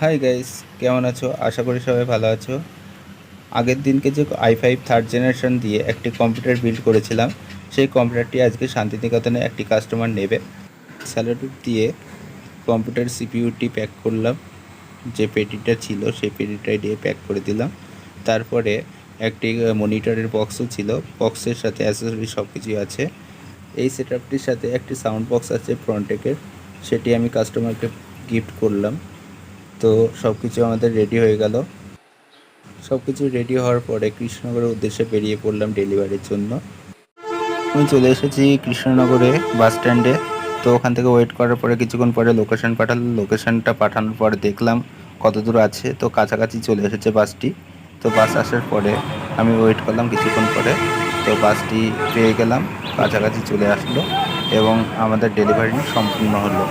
Hi guys, কেমন আছো? আশা করি সবাই ভালো আছো। আগের দিনকে যে i5 থার্ড জেনারেশন দিয়ে একটি কম্পিউটার বিল্ড করেছিলাম, সেই কম্পিউটারটি আজকে শান্তিনিকেতনে একটি কাস্টমার নেবে। স্যালোটেপ দিয়ে কম্পিউটার সিপিইউটি প্যাক করলাম, যে পেটিটা ছিল সেই পেটিটাই দিয়ে প্যাক করে দিলাম। তারপরে একটি মনিটরের বক্সও ছিল, বক্সের সাথে অ্যাসেসরি সব কিছুই আছে। এই সেটআপটির সাথে একটি সাউন্ড বক্স আছে ফ্রন্টেকের, সেটি আমি কাস্টমারকে গিফট করলাম। তো সব কিছু আমাদের রেডি হয়ে গেল। সব কিছু রেডি হওয়ার পরে কৃষ্ণনগরের উদ্দেশ্যে বেরিয়ে পড়লাম ডেলিভারির জন্য। আমি চলে এসেছি কৃষ্ণনগরে বাস স্ট্যান্ডে। তো ওখান থেকে ওয়েট করার পরে কিছুক্ষণ পরে লোকেশন পাঠালো। লোকেশনটা পাঠানোর পরে দেখলাম কত দূর আছে, তো কাছাকাছি চলে এসেছে বাসটি। তো বাস আসার পরে আমি ওয়েট করলাম কিছুক্ষণ পরে, তো বাসটি পেয়ে গেলাম, কাছাকাছি চলে আসলো এবং আমাদের ডেলিভারি সম্পূর্ণ হলো।